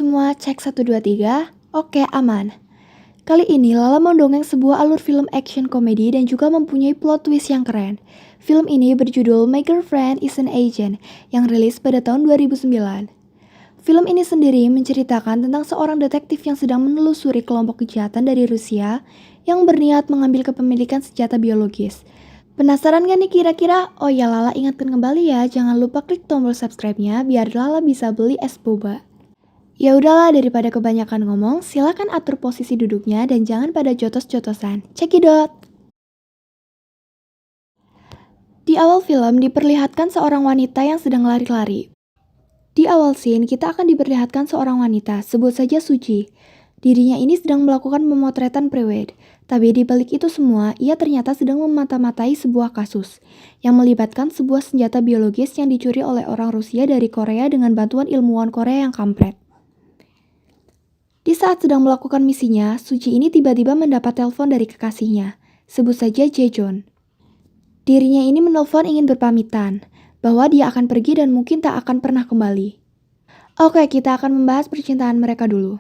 semua, cek 1 2 3. Oke, aman. Kali ini Lala mendongeng sebuah alur film action komedi dan juga mempunyai plot twist yang keren. Film ini berjudul My Girlfriend is an Agent yang rilis pada tahun 2009. Film ini sendiri menceritakan tentang seorang detektif yang sedang menelusuri kelompok kejahatan dari Rusia yang berniat mengambil kepemilikan senjata biologis. Penasaran gak nih kira-kira? Oh ya, Lala ingatkan kembali ya, jangan lupa klik tombol subscribe-nya biar Lala bisa beli es boba. Ya udahlah, daripada kebanyakan ngomong, silakan atur posisi duduknya dan jangan pada jotos-jotosan. Cekidot. Di awal film diperlihatkan seorang wanita yang sedang lari-lari. Di awal scene kita akan diperlihatkan seorang wanita, sebut saja Suji. Dirinya ini sedang melakukan pemotretan prewed. Tapi di balik itu semua, ia ternyata sedang memata-matai sebuah kasus yang melibatkan sebuah senjata biologis yang dicuri oleh orang Rusia dari Korea dengan bantuan ilmuwan Korea yang kampret. Di saat sedang melakukan misinya, Suji ini tiba-tiba mendapat telepon dari kekasihnya, sebut saja Jaejon. Dirinya ini menelpon ingin berpamitan, bahwa dia akan pergi dan mungkin tak akan pernah kembali. Oke, kita akan membahas percintaan mereka dulu.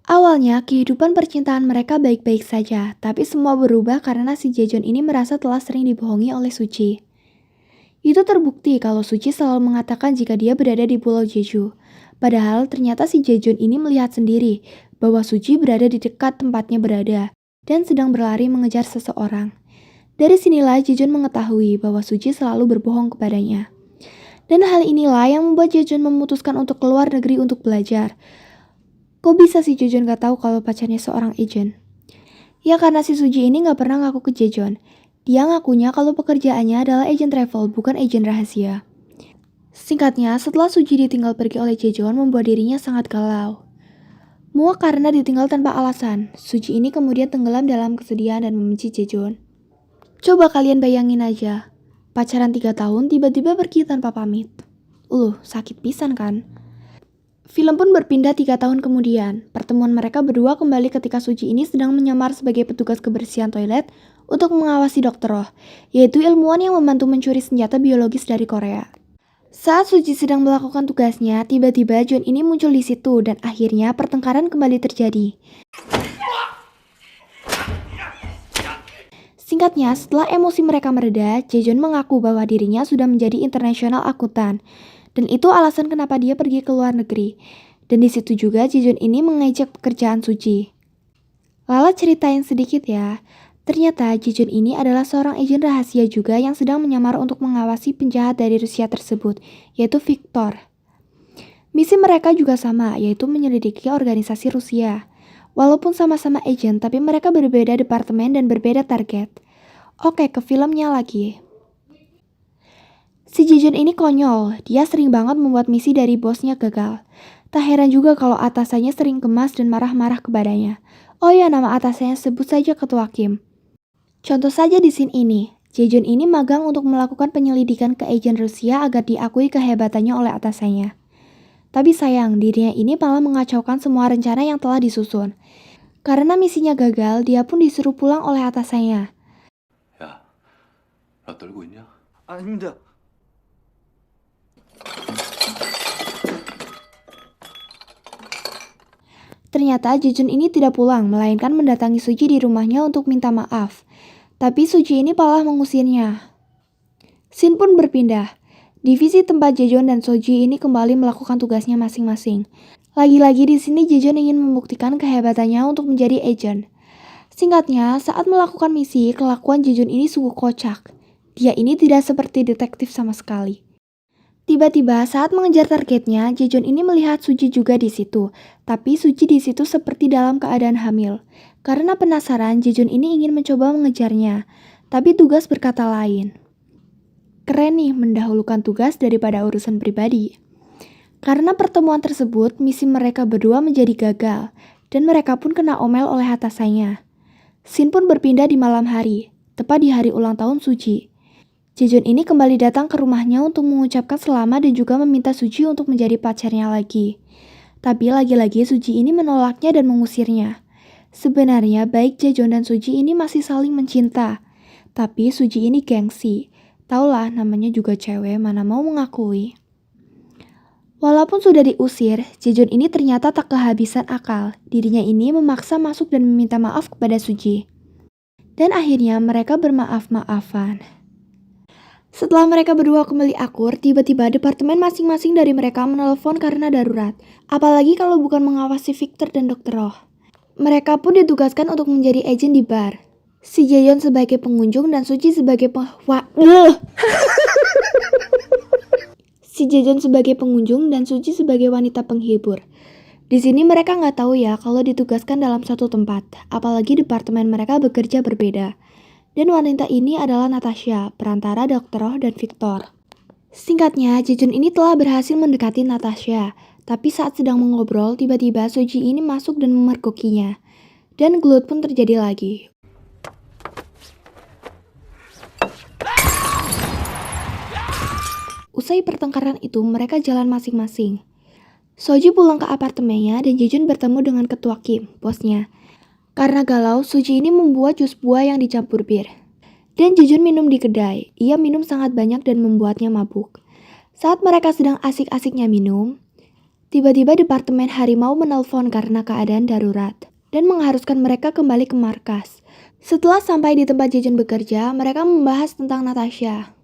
Awalnya, kehidupan percintaan mereka baik-baik saja, tapi semua berubah karena si Jaejon ini merasa telah sering dibohongi oleh Suji. Itu terbukti kalau Suji selalu mengatakan jika dia berada di Pulau Jeju. Padahal ternyata si Jaejon ini melihat sendiri bahwa Suji berada di dekat tempatnya berada dan sedang berlari mengejar seseorang. Dari sinilah Jaejon mengetahui bahwa Suji selalu berbohong kepadanya. Dan hal inilah yang membuat Jaejon memutuskan untuk keluar negeri untuk belajar. Kok bisa si Jaejon gak tahu kalau pacarnya seorang agent? Ya karena si Suji ini gak pernah ngaku ke Jaejon. Dia ngakunya kalau pekerjaannya adalah agent travel, bukan agent rahasia. Singkatnya, setelah Suji ditinggal pergi oleh Jaejon membuat dirinya sangat galau. Muak karena ditinggal tanpa alasan, Suji ini kemudian tenggelam dalam kesedihan dan membenci Jaejon. Coba kalian bayangin aja, pacaran 3 tahun tiba-tiba pergi tanpa pamit. Sakit pisan kan? Film pun berpindah 3 tahun kemudian. Pertemuan mereka berdua kembali ketika Suji ini sedang menyamar sebagai petugas kebersihan toilet untuk mengawasi Dr. Roh, yaitu ilmuwan yang membantu mencuri senjata biologis dari Korea. Saat Suji sedang melakukan tugasnya, tiba-tiba John ini muncul di situ dan akhirnya pertengkaran kembali terjadi. Singkatnya, setelah emosi mereka mereda, Jaejon mengaku bahwa dirinya sudah menjadi international akuntan. Dan itu alasan kenapa dia pergi ke luar negeri. Dan di situ juga Jaejon ini mengejek pekerjaan Suji. Lala ceritain sedikit ya. Ternyata Jaejon ini adalah seorang agen rahasia juga yang sedang menyamar untuk mengawasi penjahat dari Rusia tersebut, yaitu Viktor. Misi mereka juga sama, yaitu menyelidiki organisasi Rusia. Walaupun sama-sama agen, tapi mereka berbeda departemen dan berbeda target. Oke, ke filmnya lagi. Si Jaejon ini konyol, dia sering banget membuat misi dari bosnya gagal. Tak heran juga kalau atasannya sering kemas dan marah-marah kepadanya. Oh ya, nama atasannya sebut saja Ketua Kim. Contoh saja di scene ini, Jaejon ini magang untuk melakukan penyelidikan ke agen Rusia agar diakui kehebatannya oleh atasannya. Tapi sayang, dirinya ini malah mengacaukan semua rencana yang telah disusun. Karena misinya gagal, dia pun disuruh pulang oleh atasannya. 야, 나 떨고 있냐? 아닙니다. Ternyata Jaejon ini tidak pulang, melainkan mendatangi Suji di rumahnya untuk minta maaf. Tapi Suji ini malah mengusirnya. Scene pun berpindah. Divisi tempat Jaejon dan Suji ini kembali melakukan tugasnya masing-masing. Lagi-lagi di sini Jaejon ingin membuktikan kehebatannya untuk menjadi agent. Singkatnya, saat melakukan misi, kelakuan Jaejon ini sungguh kocak. Dia ini tidak seperti detektif sama sekali. Tiba-tiba saat mengejar targetnya, Jaejon ini melihat Suji juga di situ. Tapi Suji di situ seperti dalam keadaan hamil. Karena penasaran, Jaejon ini ingin mencoba mengejarnya. Tapi tugas berkata lain. Keren nih mendahulukan tugas daripada urusan pribadi. Karena pertemuan tersebut, misi mereka berdua menjadi gagal. Dan mereka pun kena omel oleh atasannya. Scene pun berpindah di malam hari, tepat di hari ulang tahun Suji. Jaejon ini kembali datang ke rumahnya untuk mengucapkan selamat dan juga meminta Suji untuk menjadi pacarnya lagi. Tapi lagi-lagi Suji ini menolaknya dan mengusirnya. Sebenarnya baik Jaejon dan Suji ini masih saling mencinta. Tapi Suji ini gengsi. Taulah namanya juga cewek, mana mau mengakui. Walaupun sudah diusir, Jejun ini ternyata tak kehabisan akal. Dirinya ini memaksa masuk dan meminta maaf kepada Suji. Dan akhirnya mereka bermaaf-maafan. Setelah mereka berdua kembali akur, tiba-tiba departemen masing-masing dari mereka menelpon karena darurat. Apalagi kalau bukan mengawasi Victor dan Dr. Roh. Mereka pun ditugaskan untuk menjadi agen di bar. Si Jaeyeon sebagai pengunjung dan Suji sebagai Si Jaeyeon sebagai pengunjung dan Suji sebagai wanita penghibur. Di sini mereka nggak tahu ya kalau ditugaskan dalam satu tempat, apalagi departemen mereka bekerja berbeda. Dan wanita ini adalah Natasha, perantara Dr. Roh dan Victor. Singkatnya, Jaeyeon ini telah berhasil mendekati Natasha, tapi saat sedang mengobrol, tiba-tiba Suji ini masuk dan memergokinya. Dan gelut pun terjadi lagi. Usai pertengkaran itu, mereka jalan masing-masing. Soji pulang ke apartemennya dan Jaeyeon bertemu dengan ketua Kim, bosnya. Karena galau, Suji ini membuat jus buah yang dicampur bir. Dan Jaeyeon minum di kedai. Ia minum sangat banyak dan membuatnya mabuk. Saat mereka sedang asik-asiknya minum, tiba-tiba departemen harimau menelpon karena keadaan darurat dan mengharuskan mereka kembali ke markas. Setelah sampai di tempat Jaeyeon bekerja, mereka membahas tentang Natasha.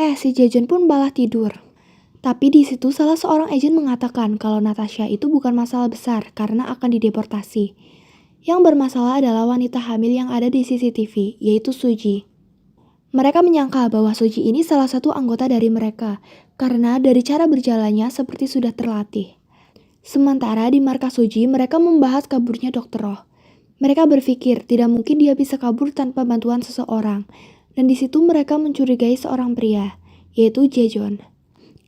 Si Jaeyeon pun malah tidur. Tapi di situ salah seorang agen mengatakan kalau Natasha itu bukan masalah besar karena akan dideportasi. Yang bermasalah adalah wanita hamil yang ada di CCTV, yaitu Suji. Mereka menyangka bahwa Suji ini salah satu anggota dari mereka, karena dari cara berjalannya seperti sudah terlatih. Sementara di markas Suji, mereka membahas kaburnya Dr. Roh. Mereka berpikir tidak mungkin dia bisa kabur tanpa bantuan seseorang, dan di situ mereka mencurigai seorang pria, yaitu Jaeyeon.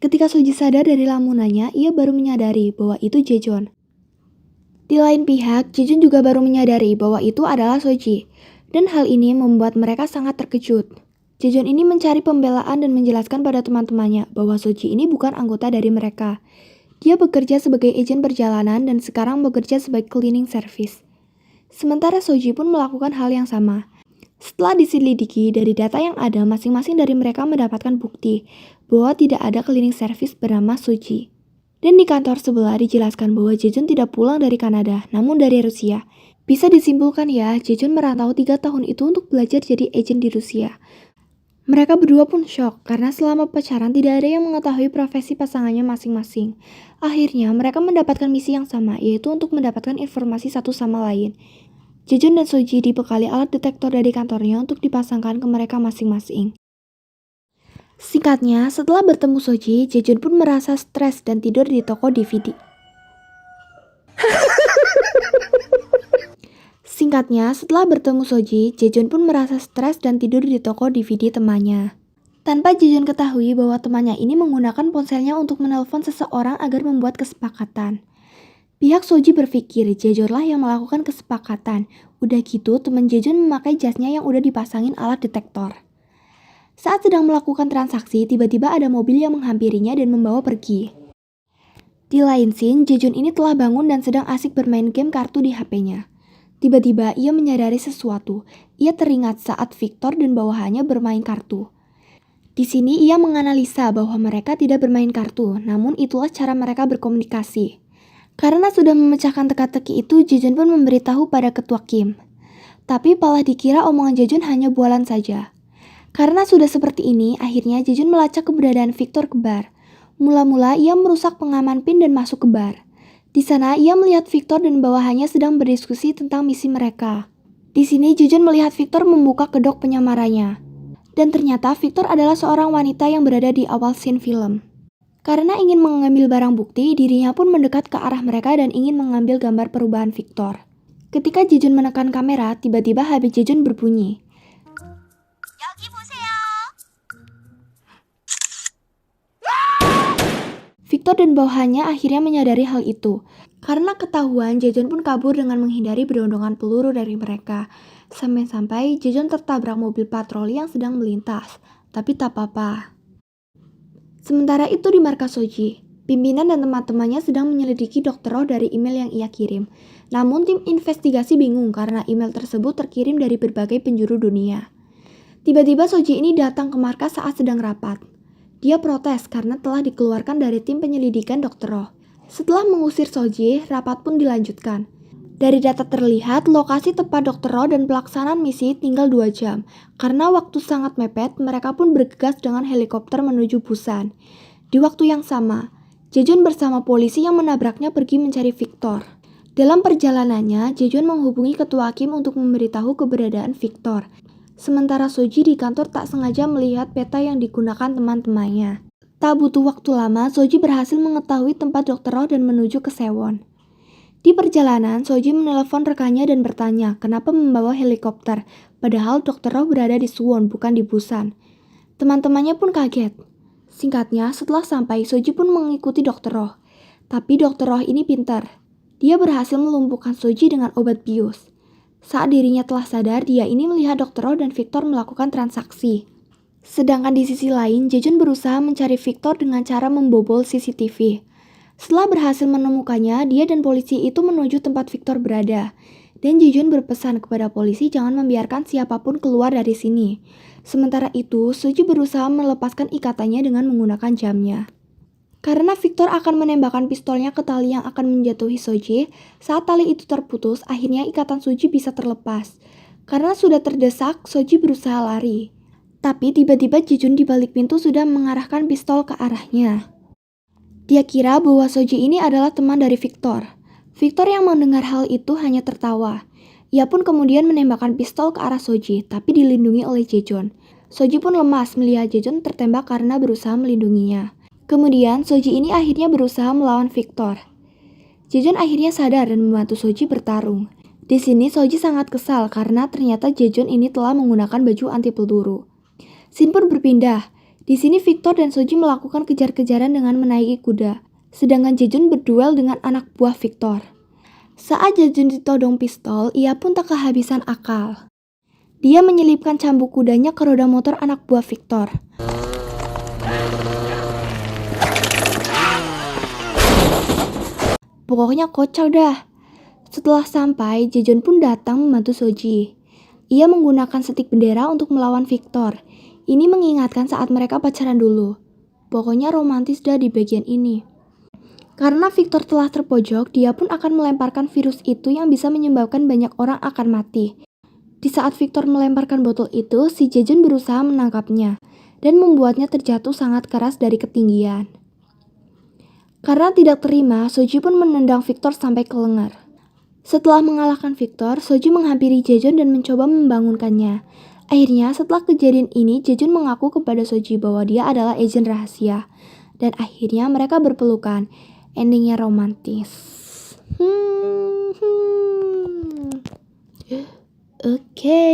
Ketika Suji sadar dari lamunannya, ia baru menyadari bahwa itu Jaeyeon. Di lain pihak, Jaeyeon juga baru menyadari bahwa itu adalah Suji, dan hal ini membuat mereka sangat terkejut. Jaeyeon ini mencari pembelaan dan menjelaskan pada teman-temannya bahwa Suji ini bukan anggota dari mereka. Dia bekerja sebagai agen perjalanan dan sekarang bekerja sebagai cleaning service. Sementara Suji pun melakukan hal yang sama. Setelah diselidiki, dari data yang ada, masing-masing dari mereka mendapatkan bukti bahwa tidak ada cleaning service bernama Suji. Dan di kantor sebelah dijelaskan bahwa Jaeyeon tidak pulang dari Kanada, namun dari Rusia. Bisa disimpulkan ya, Jaeyeon merantau 3 tahun itu untuk belajar jadi agen di Rusia. Mereka berdua pun syok karena selama pacaran tidak ada yang mengetahui profesi pasangannya masing-masing. Akhirnya mereka mendapatkan misi yang sama, yaitu untuk mendapatkan informasi satu sama lain. Jaeyeon dan Suji dibekali alat detektor dari kantornya untuk dipasangkan ke mereka masing-masing. Singkatnya, setelah bertemu Suji, Jaeyeon pun merasa stres dan tidur di toko DVD. Temannya. Tanpa Jaeyeon ketahui bahwa temannya ini menggunakan ponselnya untuk menelpon seseorang agar membuat kesepakatan. Pihak Suji berpikir Jaeyeonlah yang melakukan kesepakatan. Udah gitu, teman Jaeyeon memakai jasnya yang udah dipasangin alat detektor. Saat sedang melakukan transaksi, tiba-tiba ada mobil yang menghampirinya dan membawa pergi. Di lain scene, Jaeyeon ini telah bangun dan sedang asik bermain game kartu di HP-nya. Tiba-tiba ia menyadari sesuatu. Ia teringat saat Victor dan bawahannya bermain kartu. Di sini ia menganalisa bahwa mereka tidak bermain kartu, namun itulah cara mereka berkomunikasi. Karena sudah memecahkan teka-teki itu, Jaeyeon pun memberitahu pada ketua Kim. Tapi malah dikira omongan Jaeyeon hanya bualan saja. Karena sudah seperti ini, akhirnya Jaeyeon melacak keberadaan Victor ke bar. Mula-mula ia merusak pengaman PIN dan masuk ke bar. Di sana ia melihat Victor dan bawahannya sedang berdiskusi tentang misi mereka. Di sini Jaeyeon melihat Victor membuka kedok penyamarannya. Dan ternyata Victor adalah seorang wanita yang berada di awal scene film. Karena ingin mengambil barang bukti, dirinya pun mendekat ke arah mereka dan ingin mengambil gambar perubahan Victor. Ketika Jaeyeon menekan kamera, tiba-tiba HP Jaeyeon berbunyi. Victor dan bawahannya akhirnya menyadari hal itu. Karena ketahuan, Jaeyeon pun kabur dengan menghindari berondongan peluru dari mereka. Sampai-sampai Jaeyeon tertabrak mobil patroli yang sedang melintas. Tapi tak apa-apa. Sementara itu di markas Suji, pimpinan dan teman-temannya sedang menyelidiki Dr. Roh dari email yang ia kirim. Namun tim investigasi bingung karena email tersebut terkirim dari berbagai penjuru dunia. Tiba-tiba Suji ini datang ke markas saat sedang rapat. Dia protes karena telah dikeluarkan dari tim penyelidikan Dr. Roh. Setelah mengusir Soji, rapat pun dilanjutkan. Dari data terlihat, lokasi tepat Dr. Roh dan pelaksanaan misi tinggal 2 jam. Karena waktu sangat mepet, mereka pun bergegas dengan helikopter menuju Busan. Di waktu yang sama, Jejun bersama polisi yang menabraknya pergi mencari Victor. Dalam perjalanannya, Jejun menghubungi ketua Kim untuk memberitahu keberadaan Victor. Sementara Soji di kantor tak sengaja melihat peta yang digunakan teman-temannya. Tak butuh waktu lama, Soji berhasil mengetahui tempat Dr. Roh dan menuju ke Sewon. Di perjalanan, Soji menelepon rekannya dan bertanya kenapa membawa helikopter, padahal Dr. Roh berada di Suwon, bukan di Busan. Teman-temannya pun kaget. Singkatnya, setelah sampai, Soji pun mengikuti Dr. Roh. Tapi Dr. Roh ini pintar. Dia berhasil melumpuhkan Soji dengan obat bius. Saat dirinya telah sadar, dia ini melihat Dr. Roh dan Victor melakukan transaksi. Sedangkan di sisi lain, Jejun berusaha mencari Victor dengan cara membobol CCTV. Setelah berhasil menemukannya, dia dan polisi itu menuju tempat Victor berada. Dan Jejun berpesan kepada polisi jangan membiarkan siapapun keluar dari sini. Sementara itu, Soji berusaha melepaskan ikatannya dengan menggunakan jamnya. Karena Victor akan menembakkan pistolnya ke tali yang akan menjatuhi Soji, saat tali itu terputus, akhirnya ikatan Soji bisa terlepas. Karena sudah terdesak, Soji berusaha lari. Tapi tiba-tiba Jejun di balik pintu sudah mengarahkan pistol ke arahnya. Dia kira bahwa Soji ini adalah teman dari Victor. Victor yang mendengar hal itu hanya tertawa. Ia pun kemudian menembakkan pistol ke arah Soji, tapi dilindungi oleh Jejun. Soji pun lemas melihat Jejun tertembak karena berusaha melindunginya. Kemudian, Soji ini akhirnya berusaha melawan Victor. Jejun akhirnya sadar dan membantu Soji bertarung. Di sini, Soji sangat kesal karena ternyata Jejun ini telah menggunakan baju anti peluru. Scene pun berpindah. Di sini, Victor dan Soji melakukan kejar-kejaran dengan menaiki kuda. Sedangkan Jejun berduel dengan anak buah Victor. Saat Jejun ditodong pistol, ia pun tak kehabisan akal. Dia menyelipkan cambuk kudanya ke roda motor anak buah Victor. Pokoknya kocak dah. Setelah sampai, Jejun pun datang membantu Soji. Ia menggunakan setik bendera untuk melawan Victor. Ini mengingatkan saat mereka pacaran dulu. Pokoknya romantis dah di bagian ini. Karena Victor telah terpojok, dia pun akan melemparkan virus itu yang bisa menyebabkan banyak orang akan mati. Di saat Victor melemparkan botol itu, si Jejun berusaha menangkapnya dan membuatnya terjatuh sangat keras dari ketinggian. Karena tidak terima, Soji pun menendang Victor sampai ke lengan. Setelah mengalahkan Victor, Soji menghampiri Jejun dan mencoba membangunkannya. Akhirnya, setelah kejadian ini, Jejun mengaku kepada Soji bahwa dia adalah agen rahasia. Dan akhirnya mereka berpelukan. Endingnya romantis. Oke.